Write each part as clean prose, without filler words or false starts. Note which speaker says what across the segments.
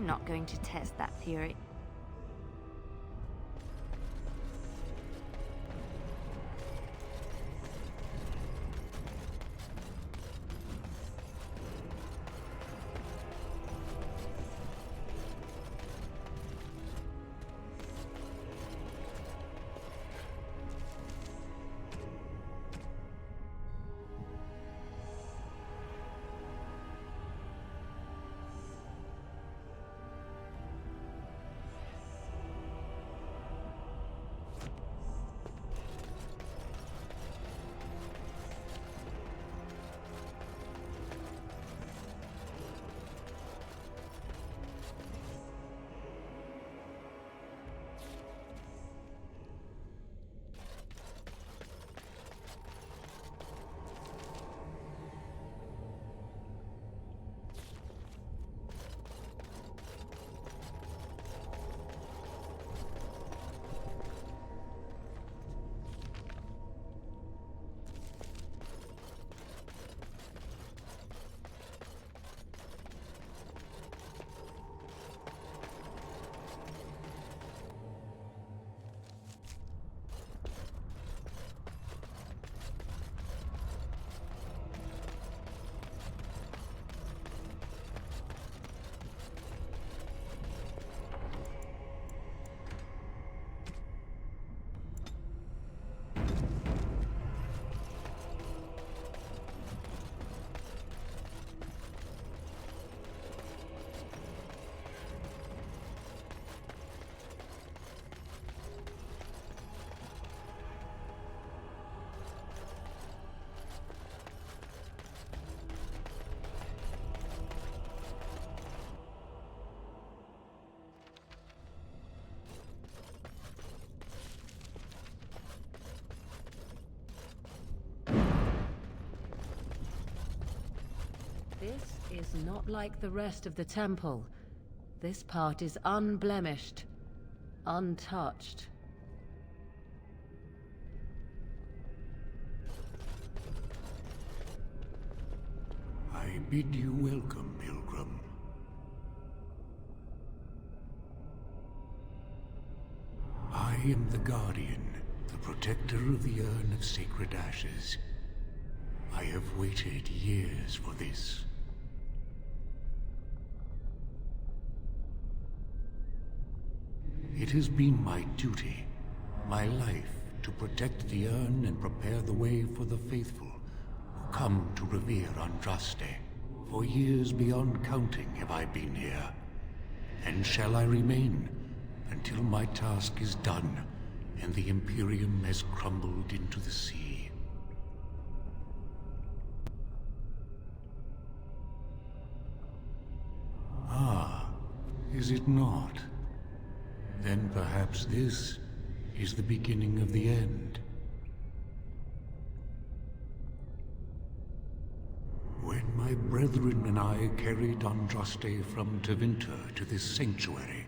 Speaker 1: I'm not going to test that theory.
Speaker 2: This is not like the rest of the temple. This part is unblemished, untouched.
Speaker 3: I bid you welcome, pilgrim. I am the Guardian, the protector of the Urn of Sacred Ashes. I have waited years for this. It has been my duty, my life, to protect the urn and prepare the way for the faithful who come to revere Andraste. For years beyond counting have I been here, and shall I remain until my task is done and the Imperium has crumbled into the sea. Ah, is it not? Then perhaps this is the beginning of the end. When my brethren and I carried Andraste from Tevinter to this sanctuary,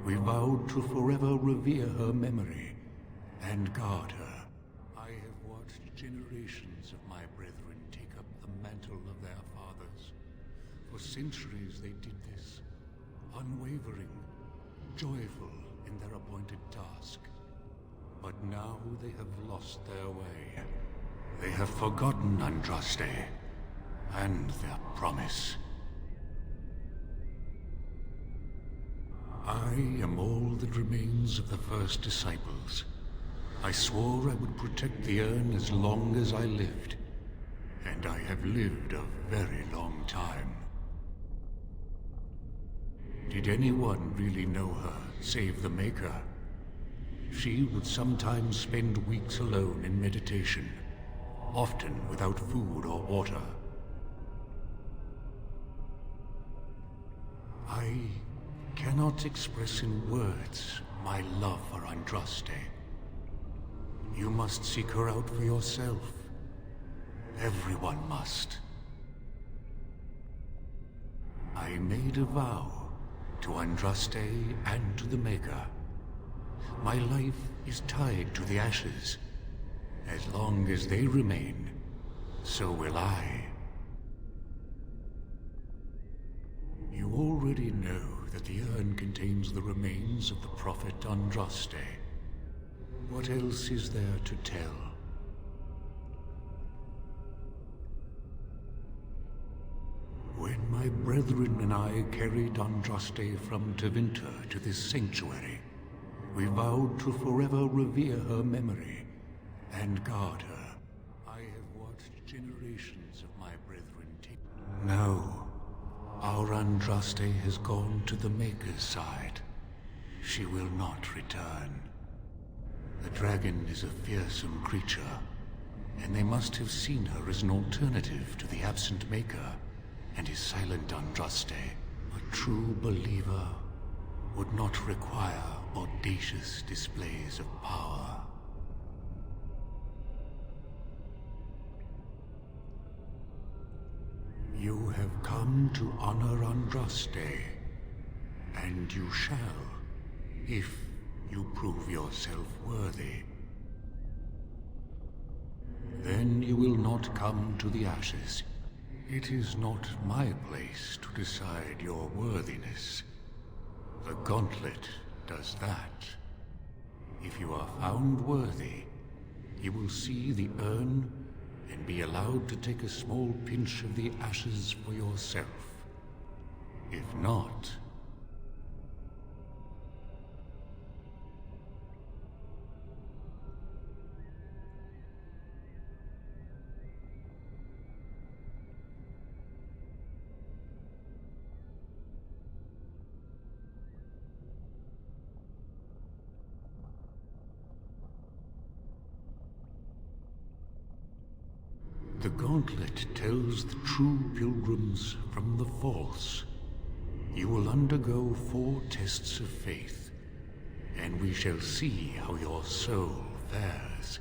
Speaker 3: we vowed to forever revere her memory and guard her. I have watched generations of my brethren take up the mantle of their fathers. For centuries they did this, unwavering, joyful in their appointed task. But now they have lost their way. They have forgotten Andraste and their promise. I am all that remains of the first disciples. I swore I would protect the urn as long as I lived, and I have lived a very long time. Did anyone really know her, save the Maker? She would sometimes spend weeks alone in meditation, often without food or water. I cannot express in words my love for Andraste. You must seek her out for yourself. Everyone must. I made a vow to Andraste and to the Maker. My life is tied to the ashes. As long as they remain, so will I. You already know that the urn contains the remains of the prophet Andraste. What else is there to tell? When my brethren and I carried Andraste from Tevinter to this sanctuary, we vowed to forever revere her memory and guard her. I have watched generations of my brethren take... No, our Andraste has gone to the Maker's side. She will not return. The dragon is a fearsome creature, and they must have seen her as an alternative to the absent Maker and his silent Andraste. A true believer would not require audacious displays of power. You have come to honor Andraste, and you shall, if you prove yourself worthy. Then you will not come to the ashes. It is not my place to decide your worthiness. The gauntlet does that. If you are found worthy, you will see the urn and be allowed to take a small pinch of the ashes for yourself. If not... The gauntlet tells the true pilgrims from the false. You will undergo 4 tests of faith, and we shall see how your soul fares.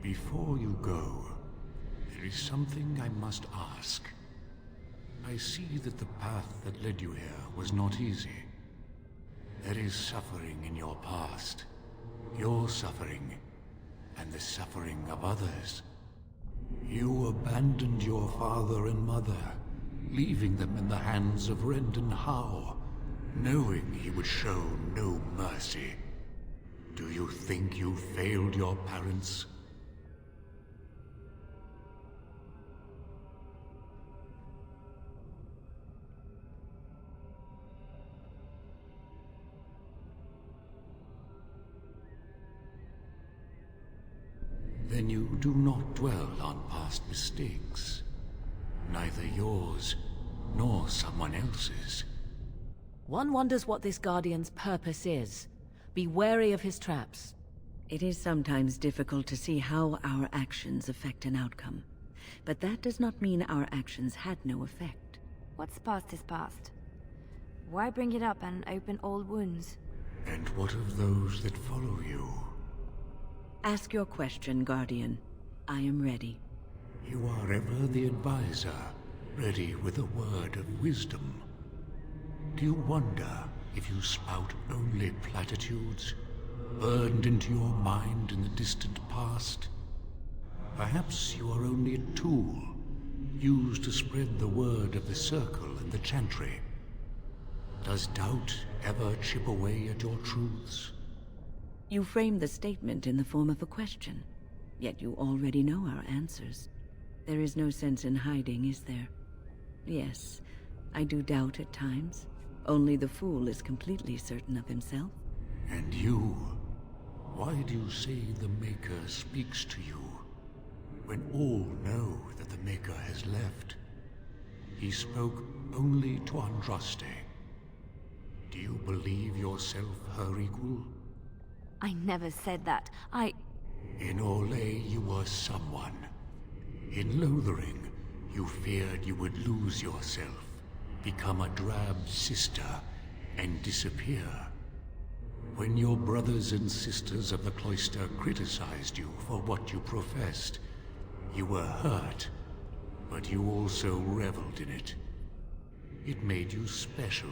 Speaker 3: Before you go, there is something I must ask. I see that the path that led you here was not easy. There is suffering in your past, your suffering, and the suffering of others. You abandoned your father and mother, leaving them in the hands of Rendon Howe, knowing he would show no mercy. Do you think you failed your parents? Then you do not dwell on past mistakes. Neither yours, nor someone else's.
Speaker 2: One wonders what this Guardian's purpose is. Be wary of his traps.
Speaker 4: It is sometimes difficult to see how our actions affect an outcome. But that does not mean our actions had no effect.
Speaker 1: What's past is past. Why bring it up and open old wounds?
Speaker 3: And what of those that follow you?
Speaker 4: Ask your question, Guardian. I am ready.
Speaker 3: You are ever the advisor, ready with a word of wisdom. Do you wonder if you spout only platitudes, burned into your mind in the distant past? Perhaps you are only a tool, used to spread the word of the Circle and the Chantry. Does doubt ever chip away at your truths?
Speaker 4: You frame the statement in the form of a question, yet you already know our answers. There is no sense in hiding, is there? Yes, I do doubt at times. Only the fool is completely certain of himself.
Speaker 3: And you? Why do you say the Maker speaks to you, when all know that the Maker has left? He spoke only to Andraste. Do you believe yourself her equal?
Speaker 1: I never said that.
Speaker 3: In Orlais, you were someone. In Lothering, you feared you would lose yourself, become a drab sister, and disappear. When your brothers and sisters of the cloister criticized you for what you professed, you were hurt, but you also reveled in it. It made you special.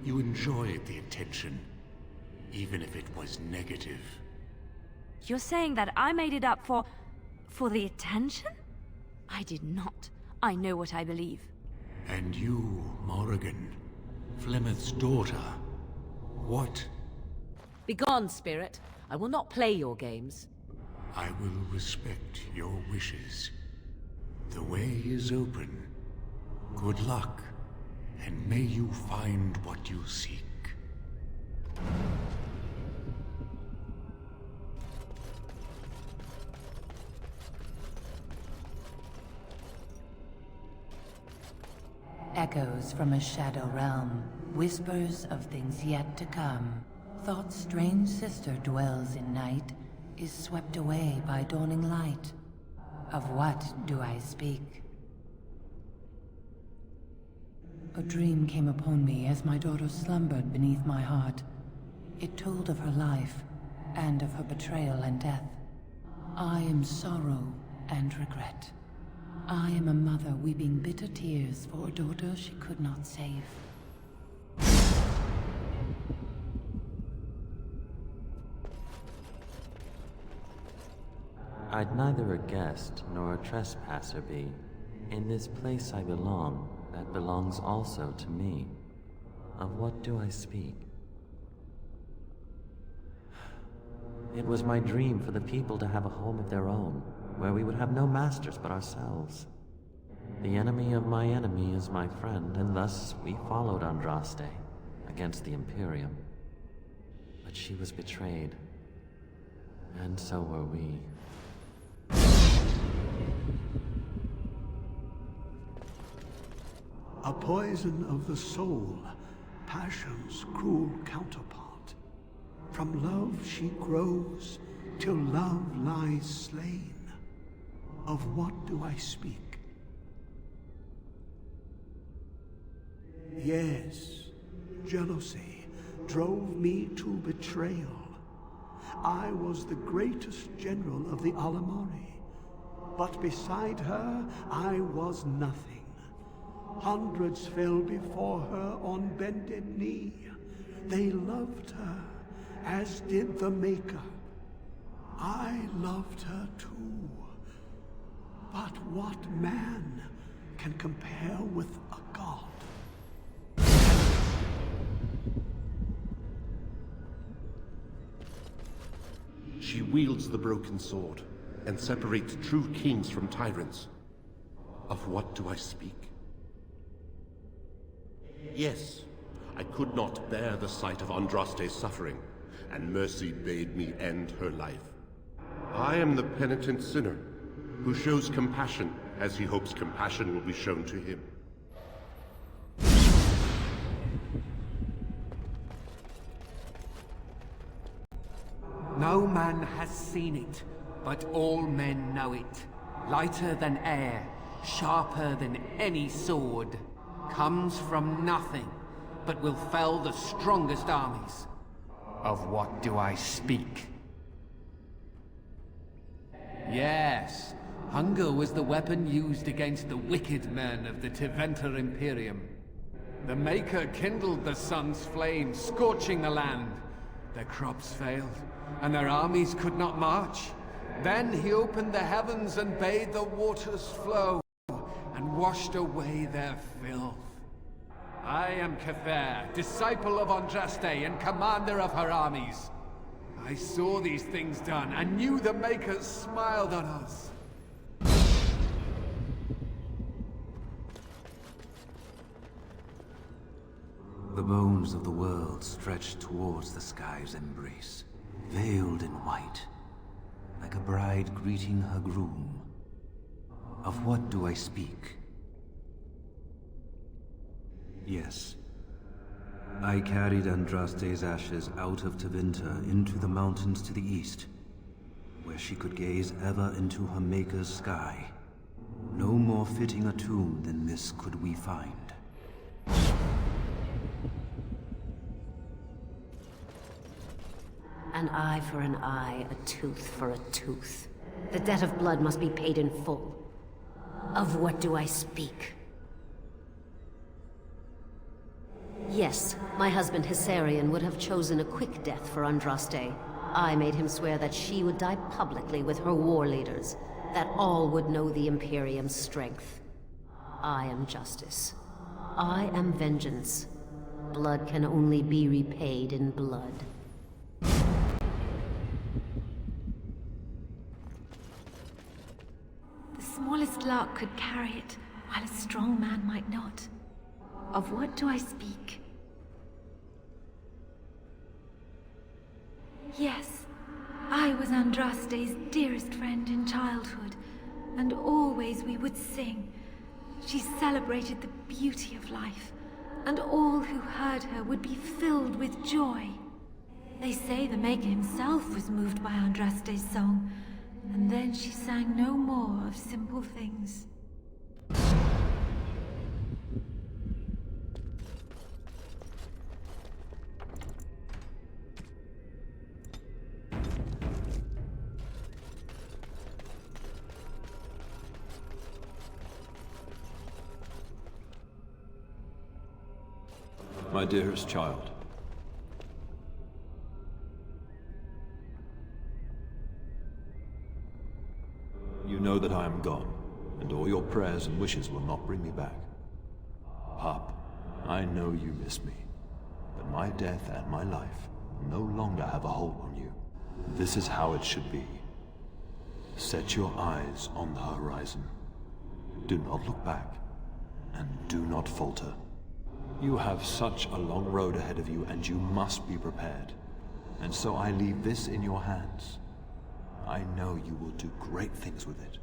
Speaker 3: You enjoyed the attention, even if it was negative.
Speaker 1: You're saying that I made it up for... For the attention? I did not. I know what I believe.
Speaker 3: And you, Morrigan, Flemeth's daughter, what?
Speaker 2: Begone, spirit. I will not play your games.
Speaker 3: I will respect your wishes. The way is open. Good luck, and may you find what you seek.
Speaker 5: Echoes from a shadow realm, whispers of things yet to come. Thought's strange sister dwells in night, is swept away by dawning light. Of what do I speak? A dream came upon me as my daughter slumbered beneath my heart. It told of her life, and of her betrayal and death. I am sorrow and regret. I am a mother weeping bitter tears for a daughter she could not save.
Speaker 6: I'd neither a guest nor a trespasser be. In this place I belong, that belongs also to me. Of what do I speak? It was my dream for the people to have a home of their own, where we would have no masters but ourselves. The enemy of my enemy is my friend, and thus we followed Andraste against the Imperium. But she was betrayed, and so were we.
Speaker 7: A poison of the soul, passion's cruel counterpart. From love she grows, till love lies slain. Of what do I speak? Yes, jealousy drove me to betrayal. I was the greatest general of the Alamari, but beside her I was nothing. Hundreds fell before her on bended knee. They loved her, as did the Maker. I loved her too. But what man can compare with a god?
Speaker 8: She wields the broken sword, and separates true kings from tyrants. Of what do I speak? Yes, I could not bear the sight of Andraste's suffering, and mercy bade me end her life. I am the penitent sinner, who shows compassion as he hopes compassion will be shown to him.
Speaker 9: No man has seen it, but all men know it. Lighter than air, sharper than any sword. Comes from nothing, but will fell the strongest armies. Of what do I speak? Yes, hunger was the weapon used against the wicked men of the Tevinter Imperium. The Maker kindled the sun's flame, scorching the land. Their crops failed, and their armies could not march. Then he opened the heavens and bade the waters flow, and washed away their filth. I am Cathair, disciple of Andraste and commander of her armies. I saw these things done, and knew the Makers smiled on us.
Speaker 10: The bones of the world stretched towards the sky's embrace, veiled in white, like a bride greeting her groom. Of what do I speak? Yes. I carried Andraste's ashes out of Tevinter into the mountains to the east, where she could gaze ever into her Maker's sky. No more fitting a tomb than this could we find.
Speaker 11: An eye for an eye, a tooth for a tooth. The debt of blood must be paid in full. Of what do I speak? Yes, my husband Hissarion would have chosen a quick death for Andraste. I made him swear that she would die publicly with her war leaders. that all would know the Imperium's strength. I am justice. I am vengeance. Blood can only be repaid in blood.
Speaker 1: The smallest lark could carry it, while a strong man might not. Of what do I speak? Yes, I was Andraste's dearest friend in childhood, and always we would sing. She celebrated the beauty of life, and all who heard her would be filled with joy. They say the Maker himself was moved by Andraste's song, and then she sang no more of simple things.
Speaker 12: My dearest child. You know that I am gone, and all your prayers and wishes will not bring me back. Pup, I know you miss me, but my death and my life no longer have a hold on you. This is how it should be. Set your eyes on the horizon. Do not look back, and do not falter. You have such a long road ahead of you, and you must be prepared. And so I leave this in your hands. I know you will do great things with it.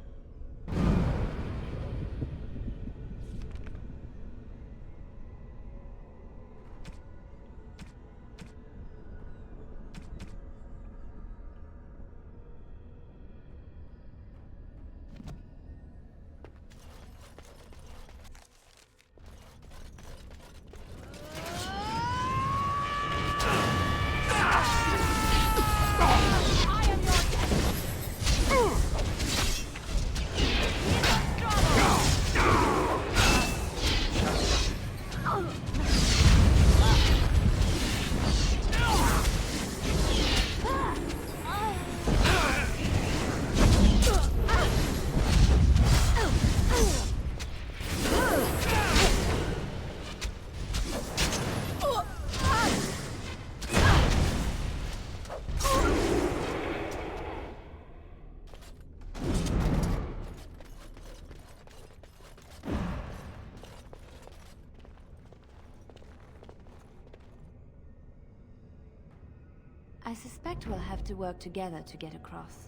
Speaker 1: I suspect we'll have to work together to get across.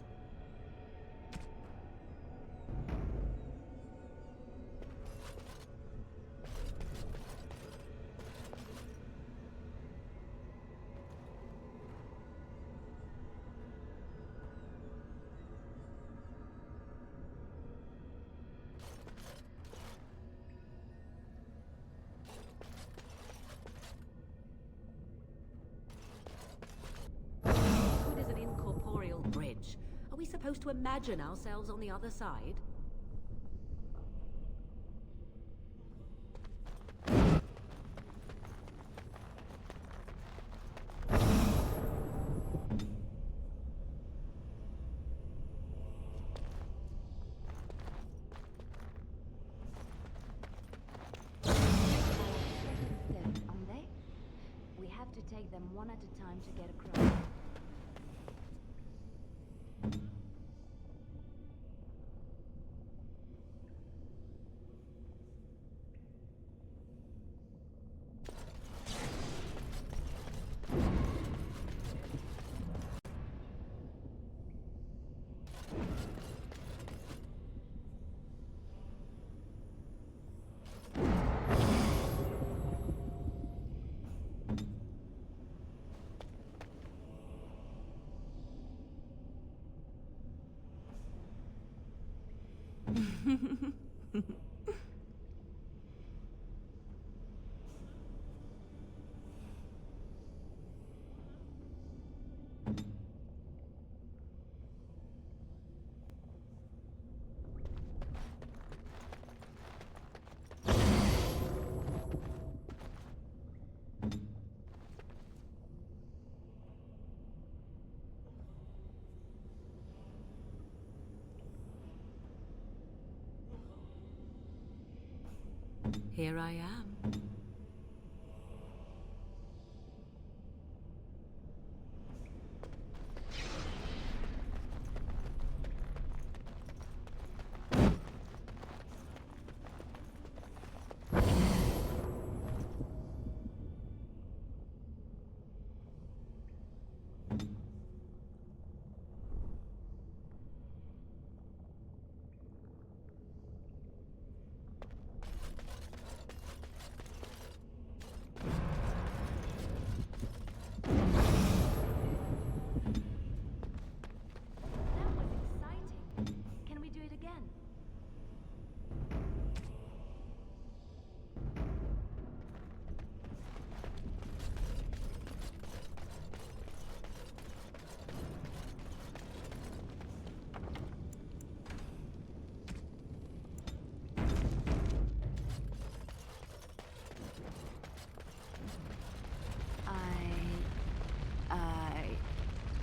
Speaker 11: Bridge. Are we supposed to imagine ourselves on the other side?
Speaker 1: Aren't they? We have to take them one at a time to get across.
Speaker 4: Here I am.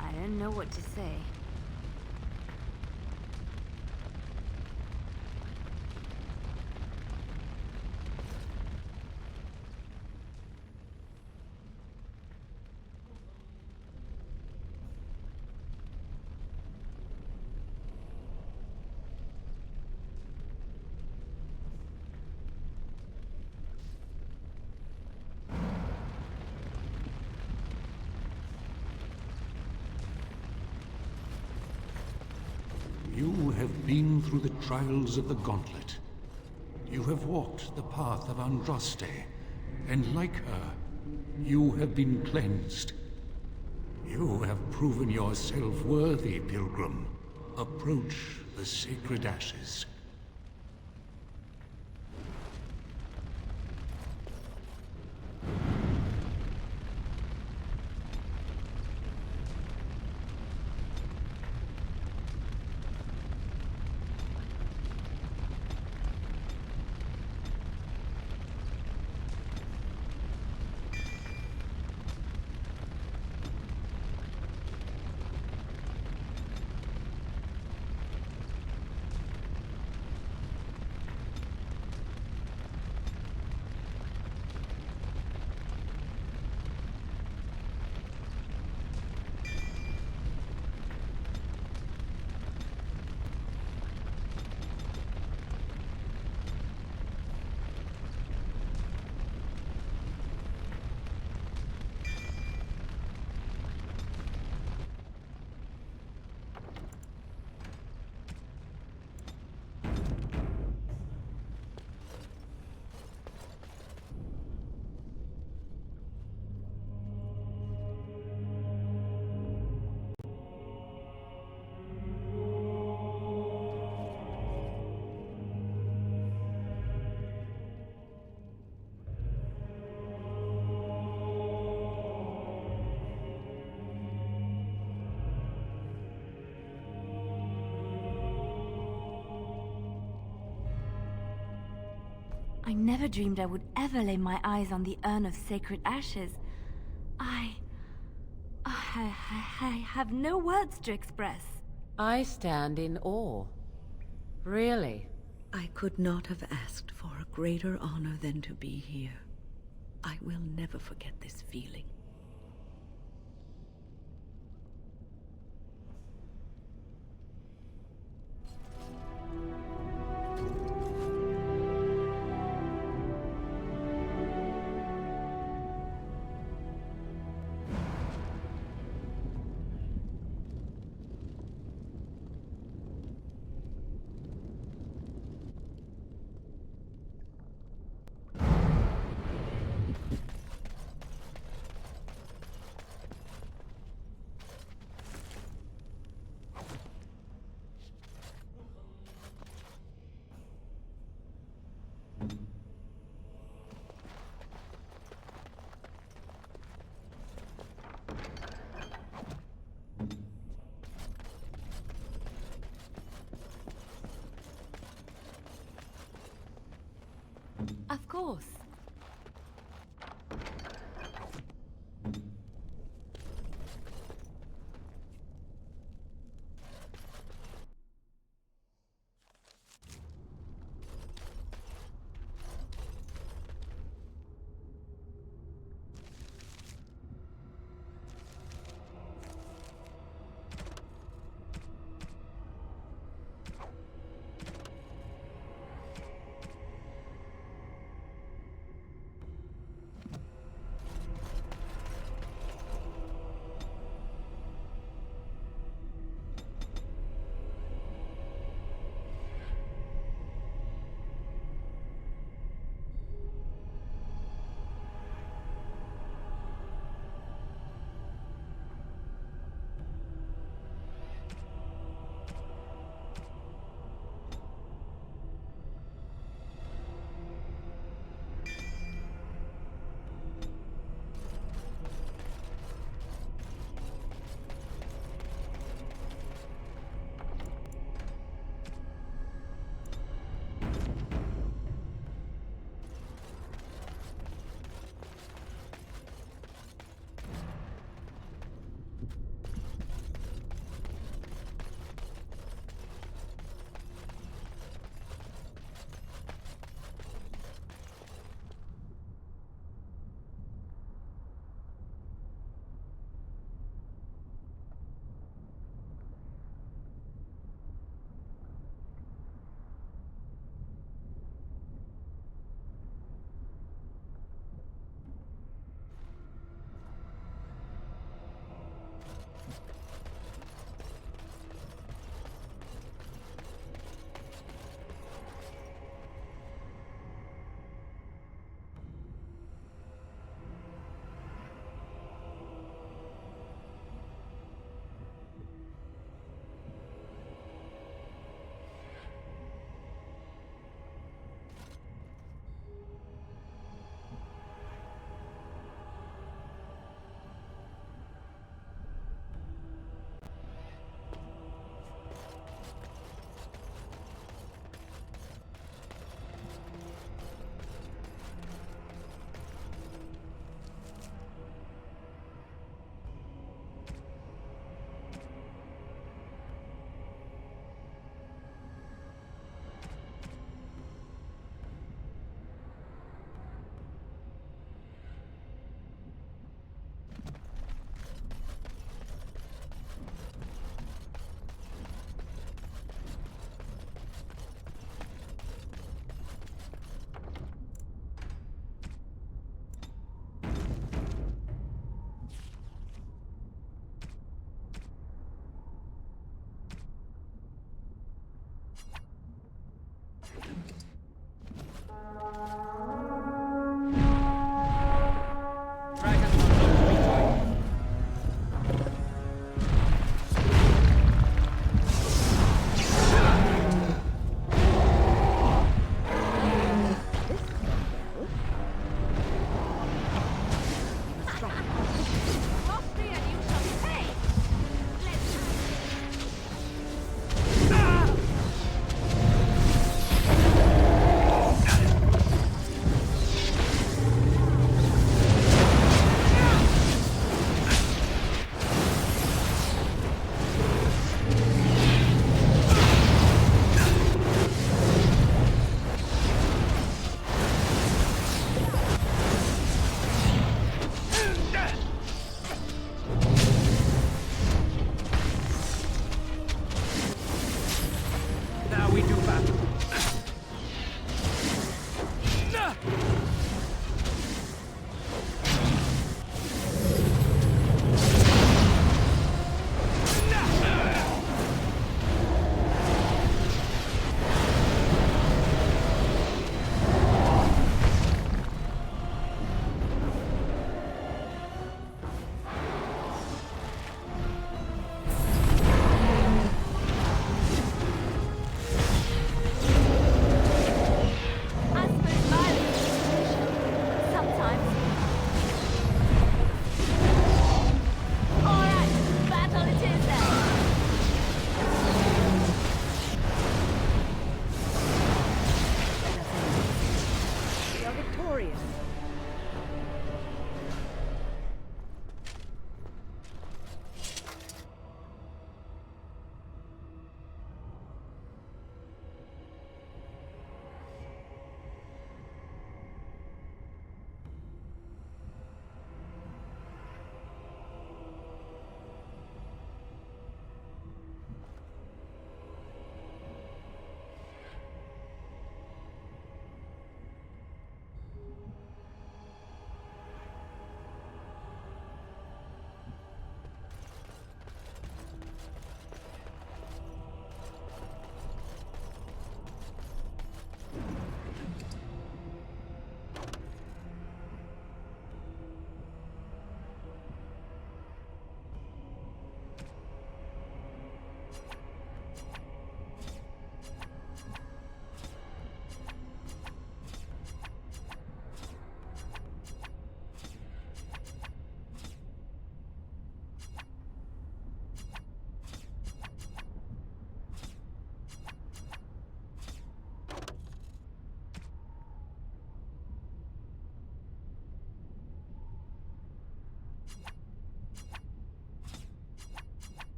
Speaker 1: I don't know what to say.
Speaker 3: You have been through the trials of the Gauntlet. You have walked the path of Andraste, and like her, you have been cleansed. You have proven yourself worthy, Pilgrim. Approach the sacred ashes.
Speaker 1: I never dreamed I would ever lay my eyes on the urn of sacred ashes. I have no words to express.
Speaker 2: I stand in awe. Really?
Speaker 4: I could not have asked for a greater honor than to be here. I will never forget this feeling.
Speaker 1: Of course.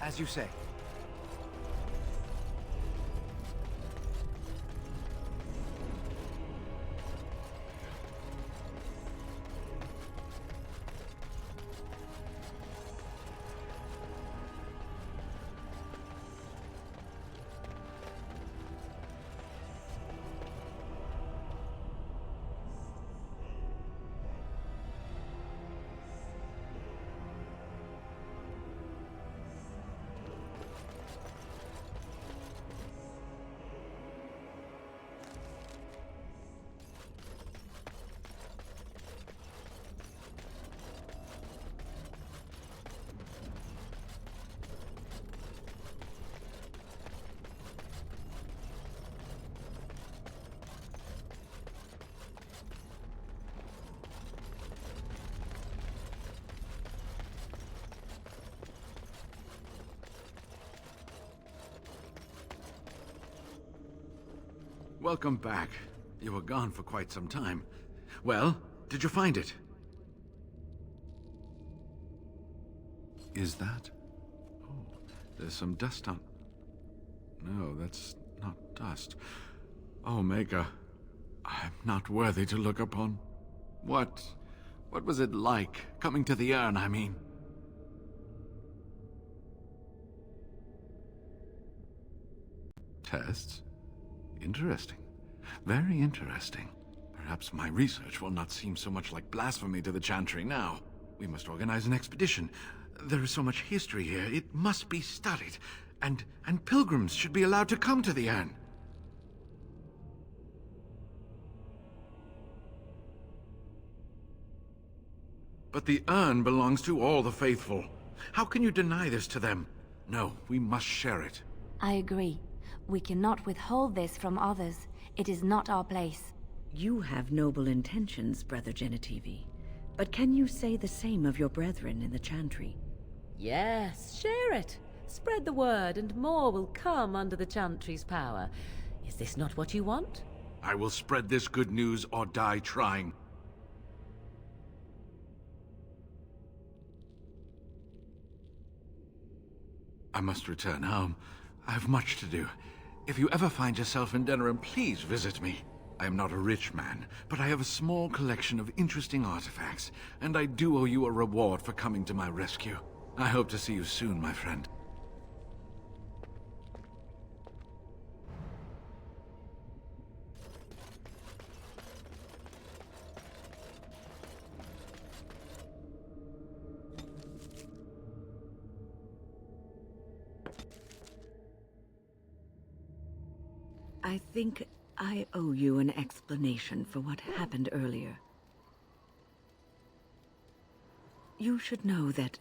Speaker 13: As you say.
Speaker 14: Welcome back. You were gone for quite some time. Well, did you find it? Is that? Oh, there's some dust on... No, that's not dust. Oh, Maker, I'm not worthy to look upon. What was it like, coming to the urn, I mean? Tests? Interesting. Very interesting. Perhaps my research will not seem so much like blasphemy to the Chantry now. We must organize an expedition. There is so much history here, it must be studied. And pilgrims should be allowed to come to the urn. But the urn belongs to all the faithful. How can you deny this to them? No, we must share it.
Speaker 15: I agree. We cannot withhold this from others. It is not our place.
Speaker 4: You have noble intentions, Brother Genitivi. But can you say the same of your brethren in the Chantry?
Speaker 2: Yes, share it. Spread the word, and more will come under the Chantry's power. Is this not what you want?
Speaker 14: I will spread this good news or die trying. I must return home. I have much to do. If you ever find yourself in Denerim, please visit me. I am not a rich man, but I have a small collection of interesting artifacts, and I do owe you a reward for coming to my rescue. I hope to see you soon, my friend.
Speaker 4: I think I owe you an explanation for what happened earlier. You should know that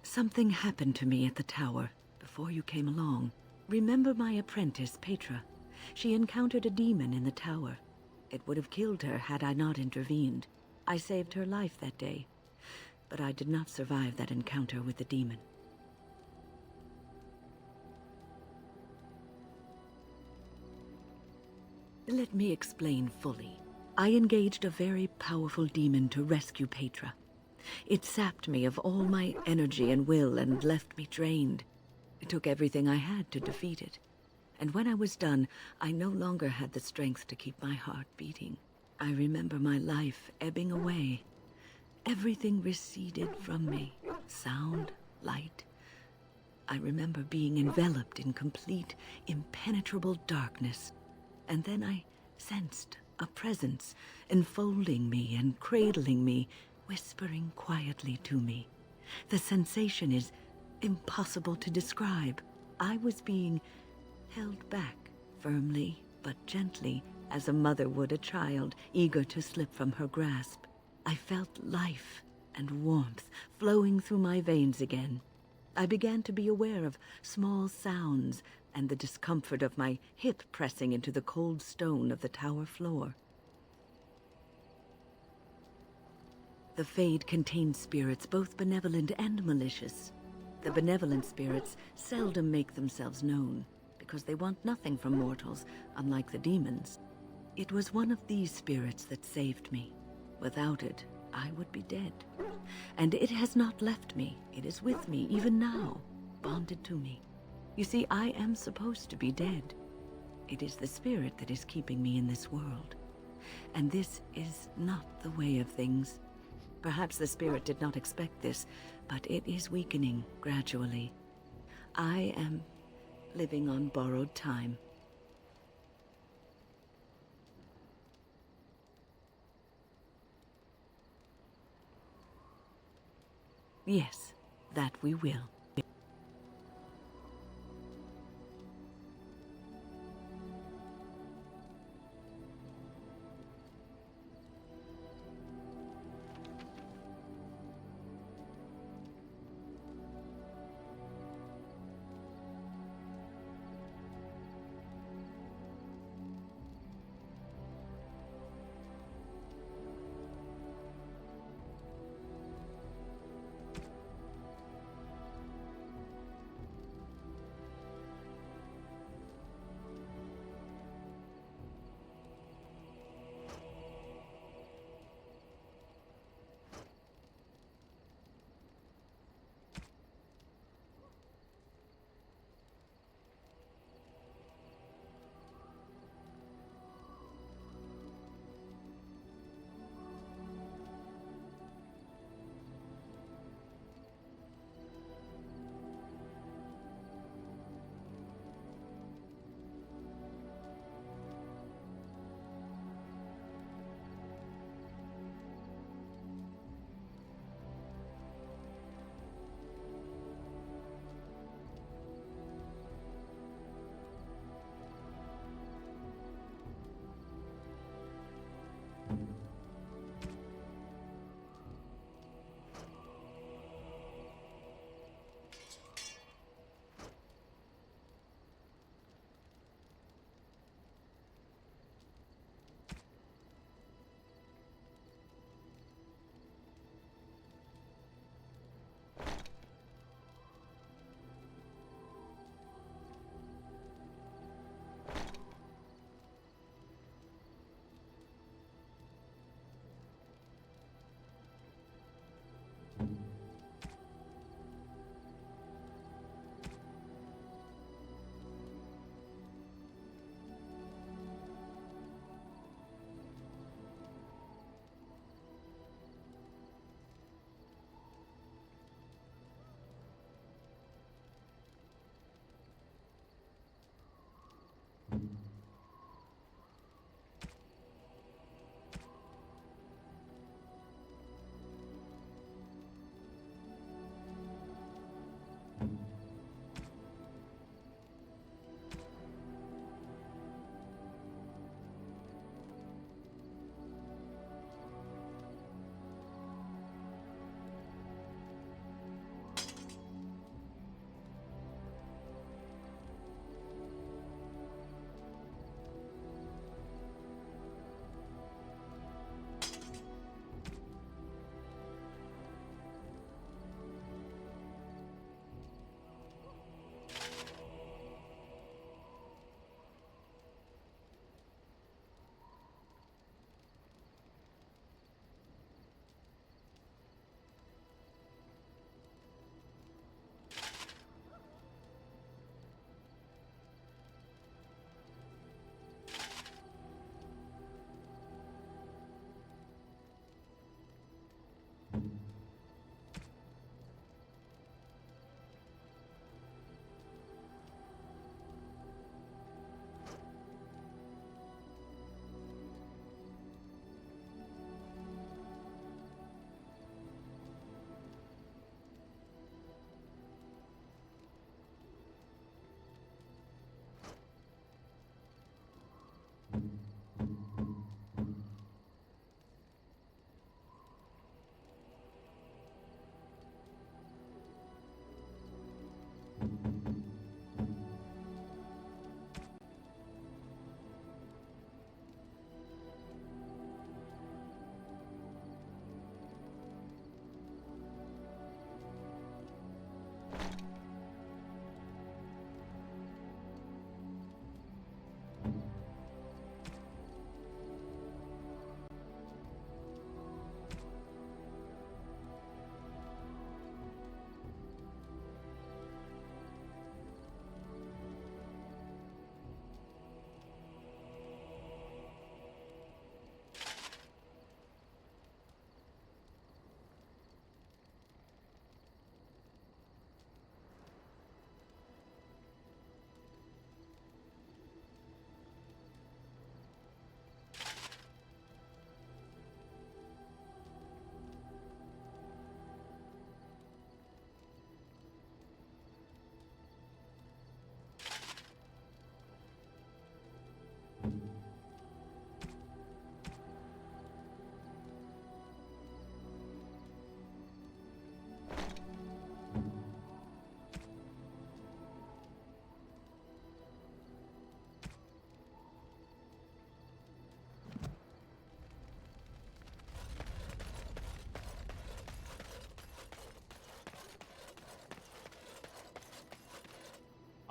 Speaker 4: something happened to me at the tower before you came along. Remember my apprentice, Petra? She encountered a demon in the tower. It would have killed her had I not intervened. I saved her life that day, but I did not survive that encounter with the demon. Let me explain fully. I engaged a very powerful demon to rescue Petra. It sapped me of all my energy and will and left me drained. It took everything I had to defeat it. And when I was done, I no longer had the strength to keep my heart beating. I remember my life ebbing away. Everything receded from me. Sound, light. I remember being enveloped in complete, impenetrable darkness. And then I sensed a presence enfolding me and cradling me, whispering quietly to me. The sensation is impossible to describe. I was being held back, firmly but gently, as a mother would a child, eager to slip from her grasp. I felt life and warmth flowing through my veins again. I began to be aware of small sounds and the discomfort of my hip pressing into the cold stone of the tower floor. The Fade contains spirits both benevolent and malicious. The benevolent spirits seldom make themselves known, because they want nothing from mortals, unlike the demons. It was one of these spirits that saved me. Without it, I would be dead. And it has not left me. It is with me even now. bonded to me. You see, I am supposed to be dead. It is the spirit that is keeping me in this world. And this is not the way of things. Perhaps the spirit did not expect this, but it is weakening gradually. I am living on borrowed time. Yes, that we will.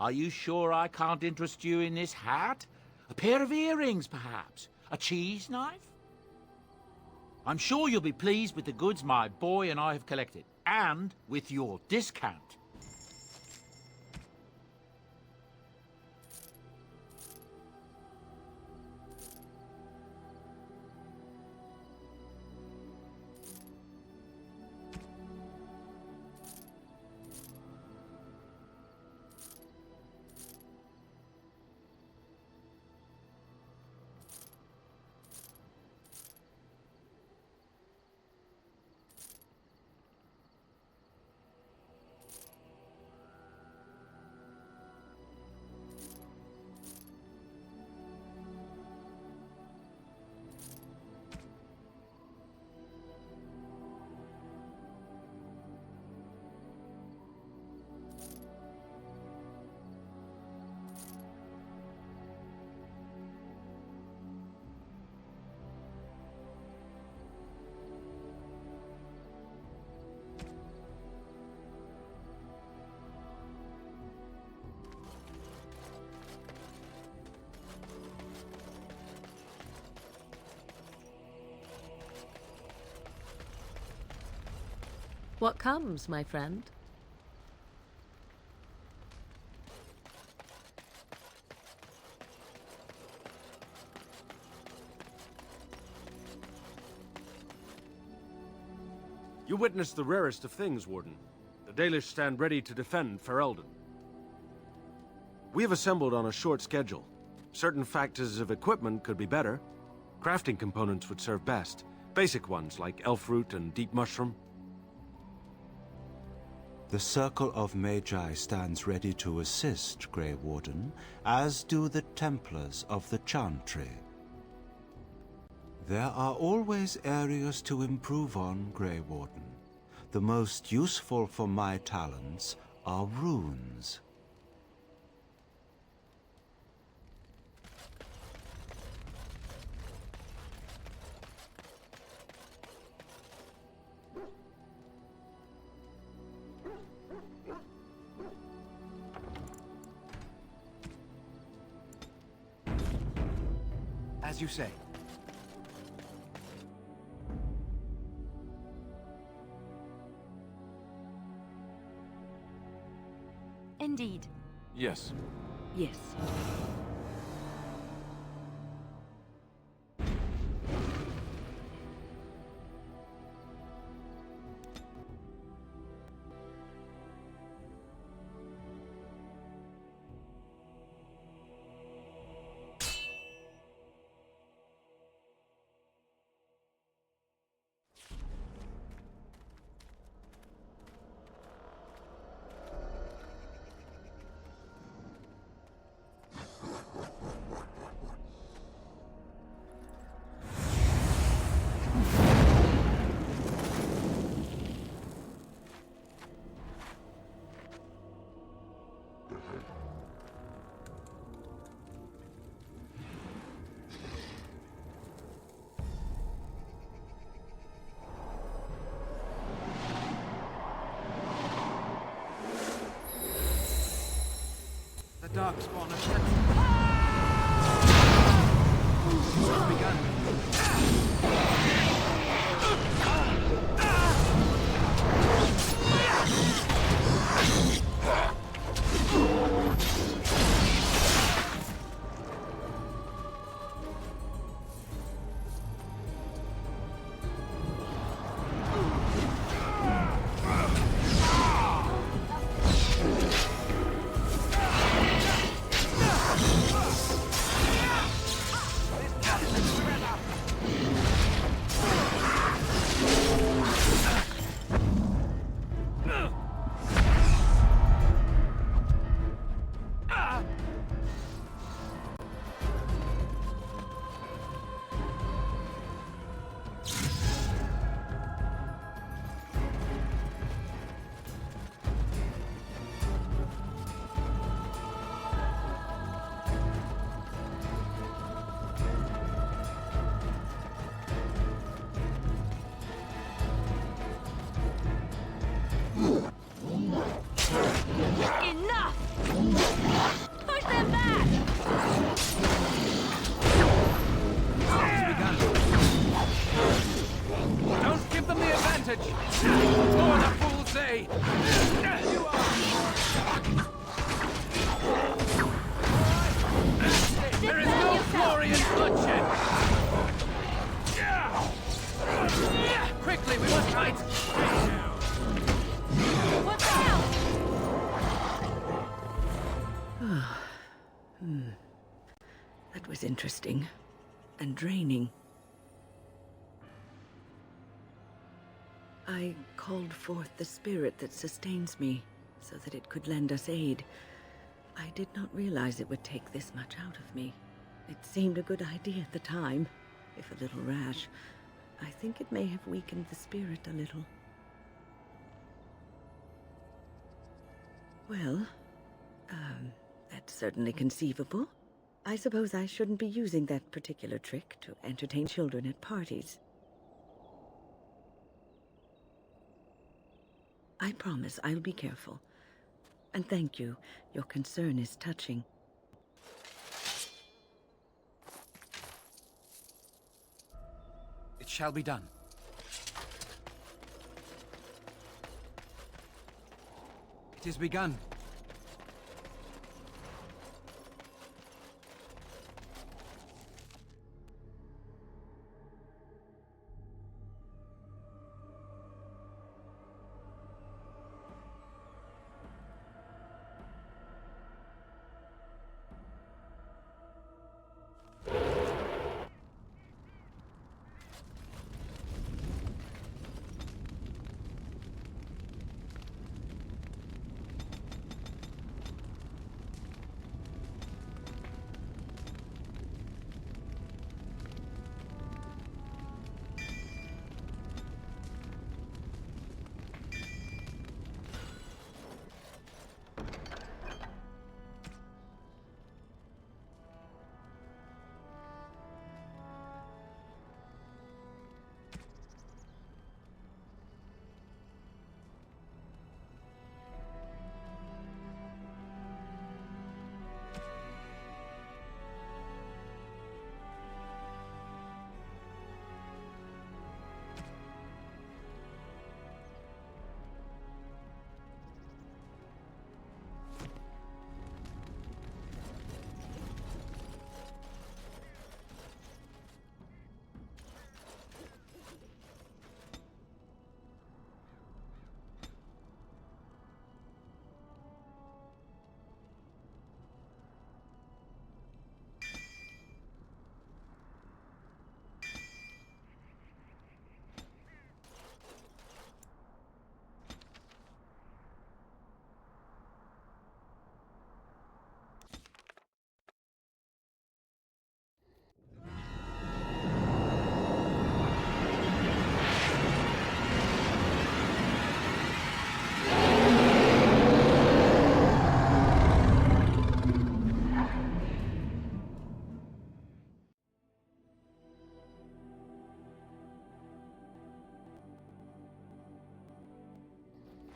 Speaker 13: Are you sure I can't interest you in this hat? A pair of earrings, perhaps? A cheese knife? I'm sure you'll be pleased with the goods my boy and I have collected, and with your discount.
Speaker 2: What comes, my friend?
Speaker 16: You witnessed the rarest of things, Warden. The Dalish stand ready to defend Ferelden. We have assembled on a short schedule. Certain factors of equipment could be better. Crafting components would serve best. Basic ones like elf root and deep mushroom.
Speaker 17: The Circle of Magi stands ready to assist, Grey Warden, as do the Templars of the Chantry. There are always areas to improve on, Grey Warden. The most useful for my talents are runes.
Speaker 16: As you say.
Speaker 15: Indeed.
Speaker 16: Yes.
Speaker 4: Yes.
Speaker 16: The Darkspawn attack. It's begun.
Speaker 9: advantage! For the fool's say! There is no glory in bloodshed! Quickly, we must fight!
Speaker 15: Watch out!
Speaker 4: That was interesting and draining. I called forth the spirit that sustains me so that it could lend us aid. I did not realize it would take this much out of me. It seemed a good idea at the time, if a little rash. I think it may have weakened the spirit a little. Well, that's certainly conceivable. I suppose I shouldn't be using that particular trick to entertain children at parties. I promise I'll be careful. And thank you. Your concern is touching.
Speaker 9: It shall be done. It is begun.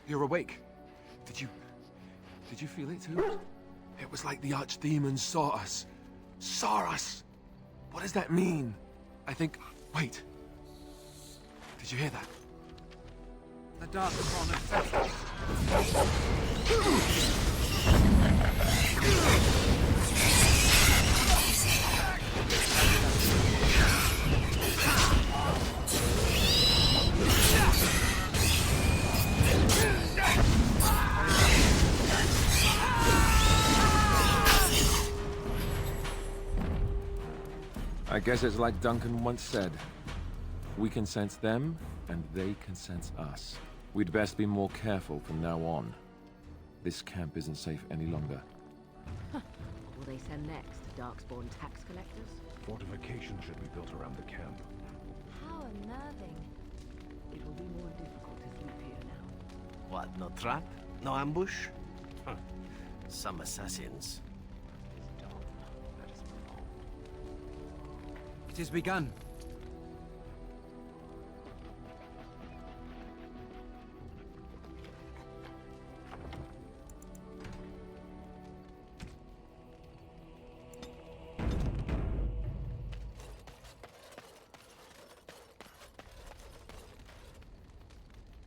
Speaker 18: You're awake. Did you feel it too? It was like the archdemons saw us. Saw us! What does that mean? I think... Wait. Did you hear that?
Speaker 9: The dark throne of Seth.
Speaker 14: I guess it's like Duncan once said. We can sense them, and they can sense us. We'd best be more careful from now on. This camp isn't safe any longer.
Speaker 2: What will they send next? Darkspawn tax collectors?
Speaker 19: Fortifications should be built around the camp.
Speaker 15: How unnerving.
Speaker 2: It will be more difficult to sleep here now.
Speaker 20: What, no trap? No ambush? Huh. Some assassins.
Speaker 9: It is begun.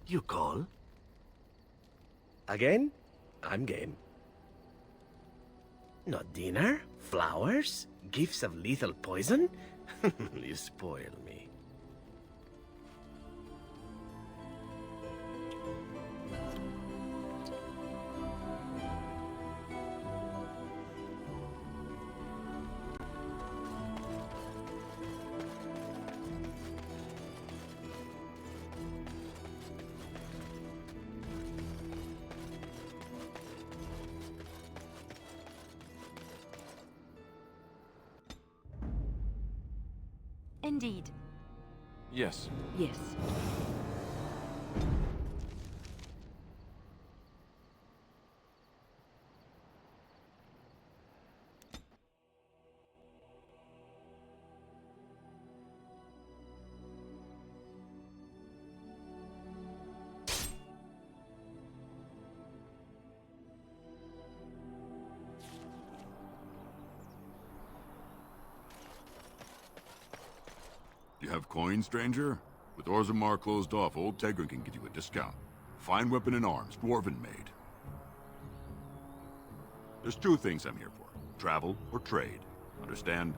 Speaker 20: You call? Again? I'm game. Not dinner? Flowers? Gifts of lethal poison? You spoil me.
Speaker 15: Indeed.
Speaker 18: Yes.
Speaker 4: Yes.
Speaker 21: You have coin, stranger? With Orzammar closed off, old Tegrin can give you a discount. Fine weapon and arms, dwarven made. There's two things I'm here for. Travel or trade. Understand?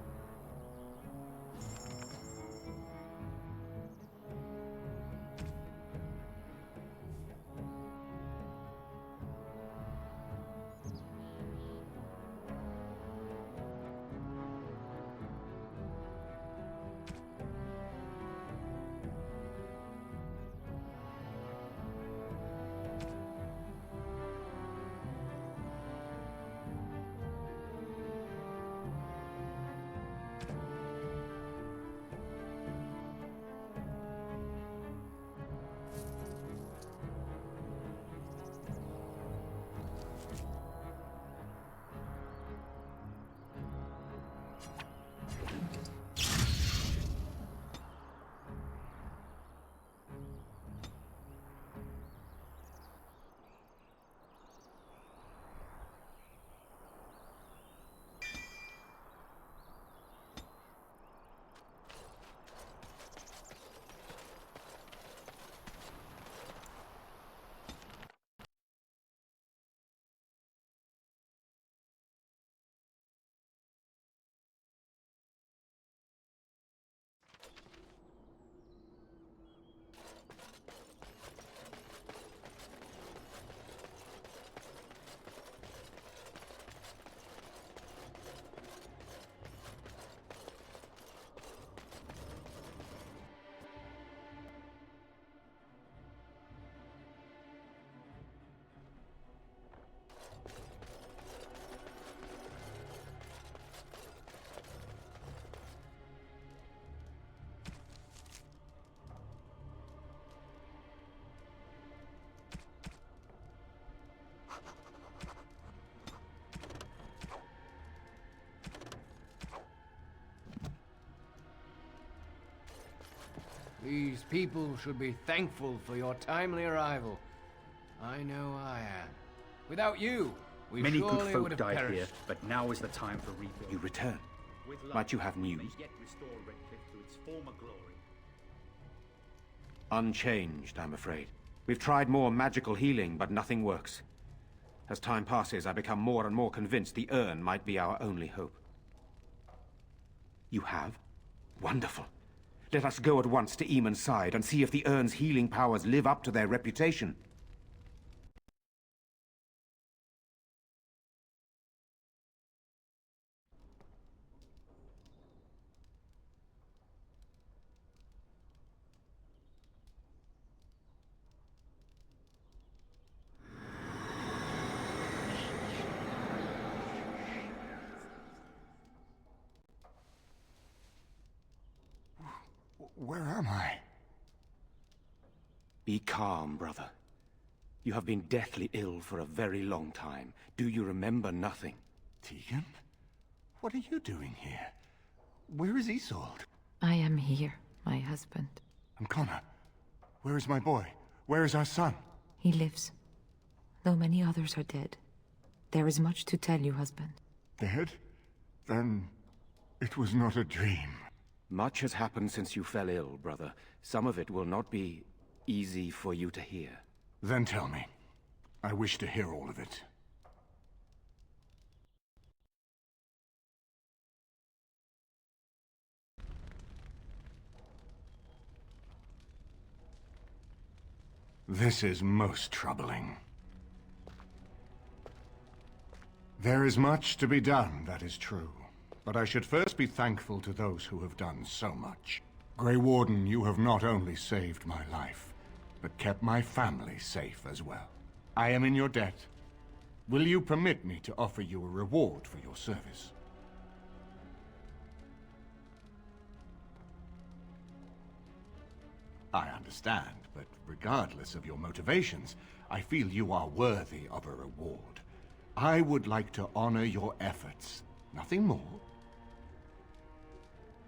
Speaker 9: These people should be thankful for your timely arrival. I know I am. Without you, we
Speaker 22: Many good
Speaker 9: surely would
Speaker 22: folk
Speaker 9: have
Speaker 22: died
Speaker 9: perished.
Speaker 22: here, but now is the time for rebuild. You return. Might you have news?
Speaker 13: Yet restore Redcliffe to its former glory.
Speaker 23: Unchanged, I'm afraid. We've tried more magical healing, but nothing works. As time passes, I become more and more convinced the urn might be our only hope. You have? Wonderful. Let us go at once to Eamon's side and see if the urn's healing powers live up to their reputation.
Speaker 24: Where am I?
Speaker 23: Be calm, brother. You have been deathly ill for a very long time. Do you remember nothing?
Speaker 24: Tegan? What are you doing here? Where is Isolde?
Speaker 25: I am here, my husband.
Speaker 24: And Connor? Where is my boy? Where is our son?
Speaker 25: He lives, though many others are dead. There is much to tell you, husband.
Speaker 24: Dead? Then it was not a dream.
Speaker 23: Much has happened since you fell ill, brother. Some of it will not be easy for you to hear.
Speaker 24: Then tell me. I wish to hear all of it. This is most troubling. There is much to be done, that is true. But I should first be thankful to those who have done so much. Grey Warden, you have not only saved my life, but kept my family safe as well. I am in your debt. Will you permit me to offer you a reward for your service? I understand, but regardless of your motivations, I feel you are worthy of a reward. I would like to honor your efforts, nothing more.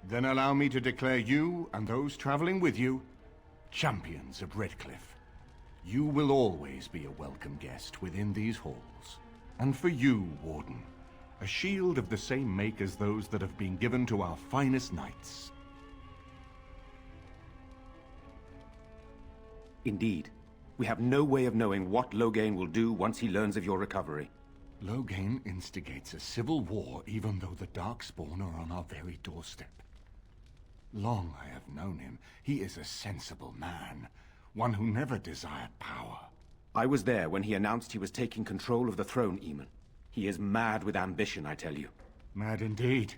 Speaker 24: Then allow me to declare you and those traveling with you champions of Redcliffe. You will always be a welcome guest within these halls. And for you, Warden, a shield of the same make as those that have been given to our finest knights.
Speaker 23: Indeed. We have no way of knowing what Loghain will do once he learns of your recovery.
Speaker 24: Loghain instigates a civil war even though the Darkspawn are on our very doorstep. Long I have known him. He is a sensible man, one who never desired power.
Speaker 23: I was there when he announced he was taking control of the throne, Eamon. He is mad with ambition, I tell you.
Speaker 24: Mad indeed.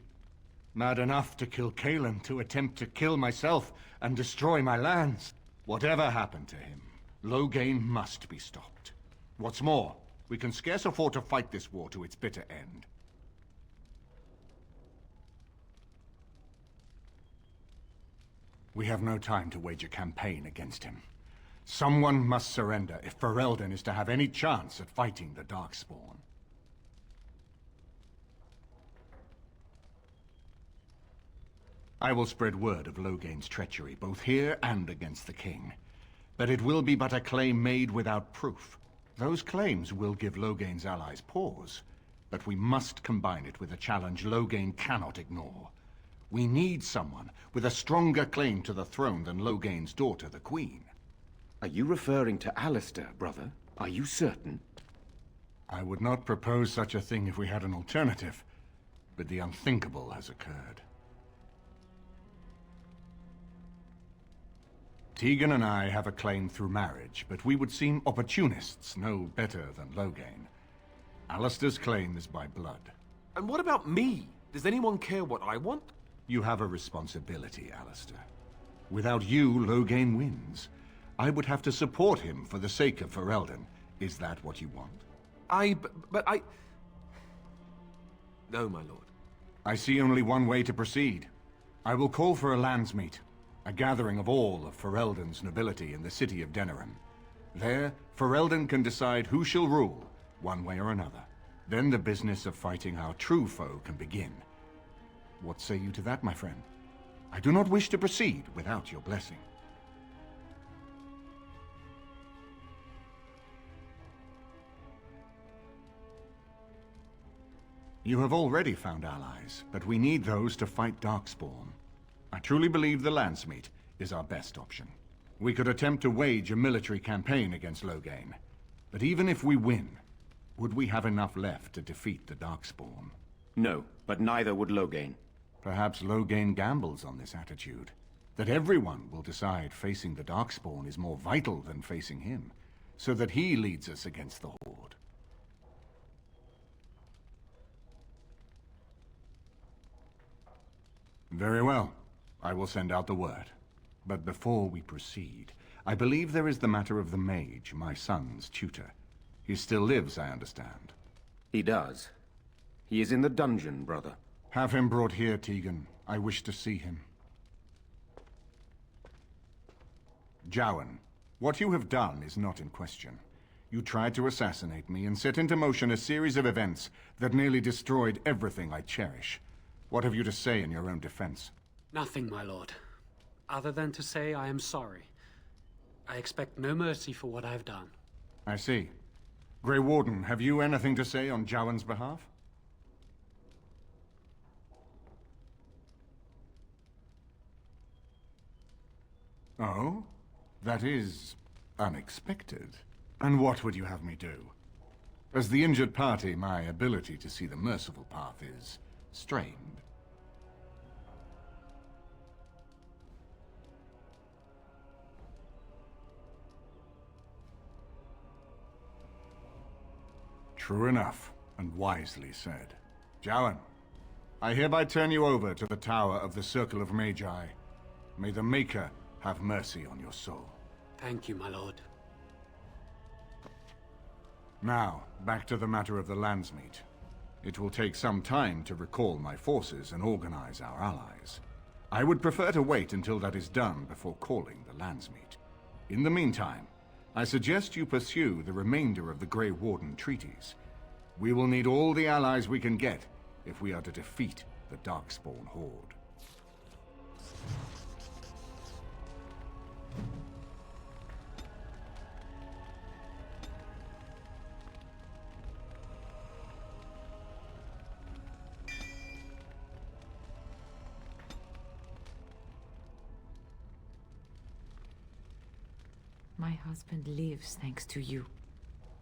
Speaker 24: Mad enough to kill Cailan, to attempt to kill myself and destroy my lands. Whatever happened to him, Loghain must be stopped. What's more, we can scarce afford to fight this war to its bitter end. We have no time to wage a campaign against him. Someone must surrender if Ferelden is to have any chance at fighting the Darkspawn. I will spread word of Loghain's treachery, both here and against the king. But it will be but a claim made without proof. Those claims will give Loghain's allies pause, but we must combine it with a challenge Loghain cannot ignore. We need someone with a stronger claim to the throne than Loghain's daughter, the Queen.
Speaker 23: Are you referring to Alistair, brother? Are you certain?
Speaker 24: I would not propose such a thing if we had an alternative, but the unthinkable has occurred. Tegan and I have a claim through marriage, but we would seem opportunists no better than Loghain. Alistair's claim is by blood.
Speaker 18: And what about me? Does anyone care what I want?
Speaker 24: You have a responsibility, Alistair. Without you, Loghain wins. I would have to support him for the sake of Ferelden. Is that what you want?
Speaker 18: But I... No, my lord.
Speaker 24: I see only one way to proceed. I will call for a landsmeet, a gathering of all of Ferelden's nobility in the city of Denerim. There, Ferelden can decide who shall rule, one way or another. Then the business of fighting our true foe can begin. What say you to that, my friend? I do not wish to proceed without your blessing. You have already found allies, but we need those to fight Darkspawn. I truly believe the landsmeet is our best option. We could attempt to wage a military campaign against Loghain, but even if we win, would we have enough left to defeat the Darkspawn?
Speaker 23: No, but neither would Loghain.
Speaker 24: Perhaps Loghain gambles on this attitude, that everyone will decide facing the Darkspawn is more vital than facing him, so that he leads us against the Horde. Very well. I will send out the word. But before we proceed, I believe there is the matter of the mage, my son's tutor. He still lives, I understand.
Speaker 23: He does. He is in the dungeon, brother.
Speaker 24: Have him brought here, Tegan. I wish to see him. Jowan, what you have done is not in question. You tried to assassinate me and set into motion a series of events that nearly destroyed everything I cherish. What have you to say in your own defense?
Speaker 5: Nothing, my lord. Other than to say I am sorry. I expect no mercy for what I have done.
Speaker 24: I see. Grey Warden, have you anything to say on Jowan's behalf? Oh? That is unexpected. And what would you have me do? As the injured party, my ability to see the merciful path is strained. True enough, and wisely said. Jowan, I hereby turn you over to the Tower of the Circle of Magi. May the Maker have mercy on your soul.
Speaker 5: Thank you, my lord.
Speaker 24: Now, back to the matter of the Landsmeet. It will take some time to recall my forces and organize our allies. I would prefer to wait until that is done before calling the Landsmeet. In the meantime, I suggest you pursue the remainder of the Grey Warden treaties. We will need all the allies we can get if we are to defeat the Darkspawn Horde.
Speaker 25: My husband lives thanks to you.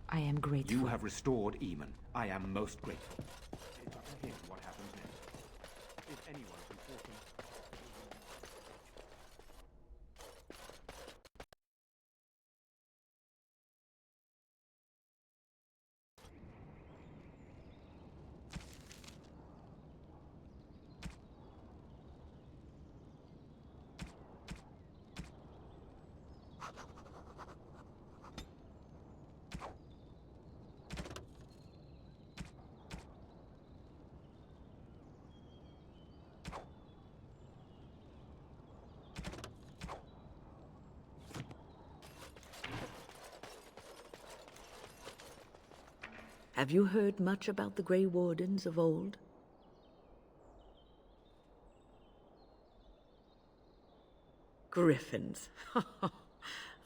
Speaker 25: I am grateful.
Speaker 23: You have restored Eamon. I am most grateful. It's up to him what happens next. If anyone can force him...
Speaker 4: Have you heard much about the Grey Wardens of old? Griffins.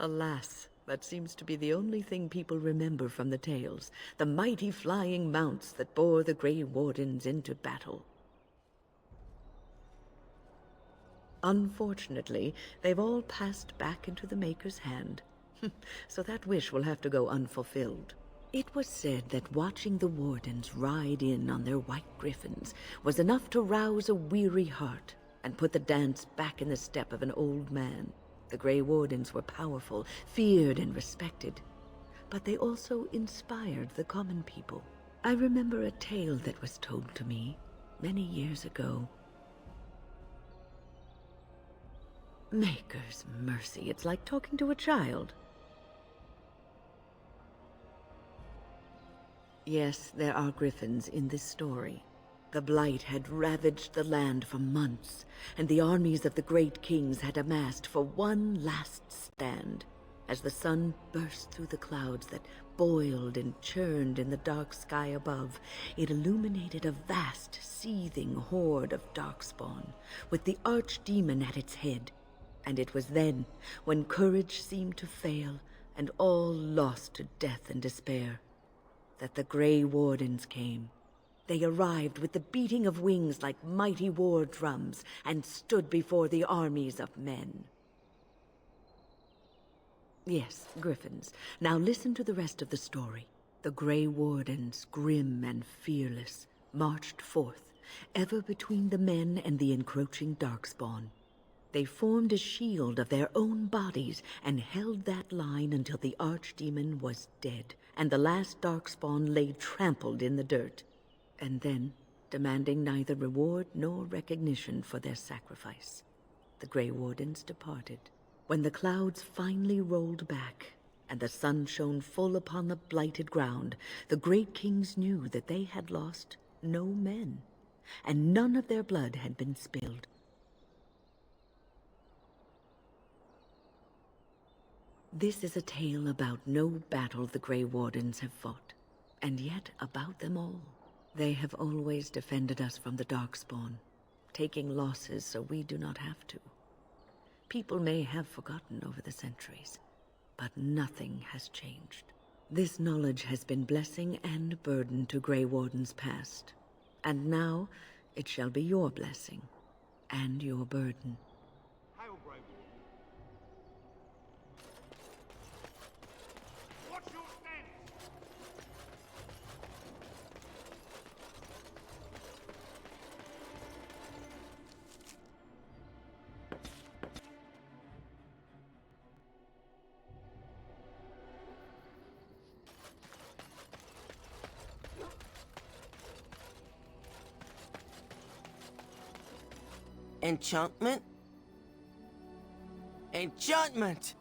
Speaker 4: Alas, that seems to be the only thing people remember from the tales. The mighty flying mounts that bore the Grey Wardens into battle. Unfortunately, they've all passed back into the Maker's hand. So that wish will have to go unfulfilled. It was said that watching the Wardens ride in on their white griffins was enough to rouse a weary heart and put the dance back in the step of an old man. The Grey Wardens were powerful, feared and respected, but they also inspired the common people. I remember a tale that was told to me many years ago. Maker's mercy, it's like talking to a child. Yes, there are griffins in this story. The Blight had ravaged the land for months, and the armies of the great kings had amassed for one last stand. As the sun burst through the clouds that boiled and churned in the dark sky above, it illuminated a vast, seething horde of Darkspawn, with the Archdemon at its head. And it was then, when courage seemed to fail, and all lost to death and despair, that the Grey Wardens came. They arrived with the beating of wings like mighty war drums and stood before the armies of men. Yes, griffins. Now listen to the rest of the story. The Grey Wardens, grim and fearless, marched forth, ever between the men and the encroaching Darkspawn. They formed a shield of their own bodies and held that line until the Archdemon was dead, and the last Darkspawn lay trampled in the dirt. And then, demanding neither reward nor recognition for their sacrifice, the Grey Wardens departed. When the clouds finally rolled back, and the sun shone full upon the blighted ground, the great kings knew that they had lost no men, and none of their blood had been spilled. This is a tale about no battle the Grey Wardens have fought, and yet about them all. They have always defended us from the Darkspawn, taking losses so we do not have to. People may have forgotten over the centuries, but nothing has changed. This knowledge has been blessing and burden to Grey Wardens past, and now it shall be your blessing and your burden.
Speaker 6: Enchantment? Enchantment!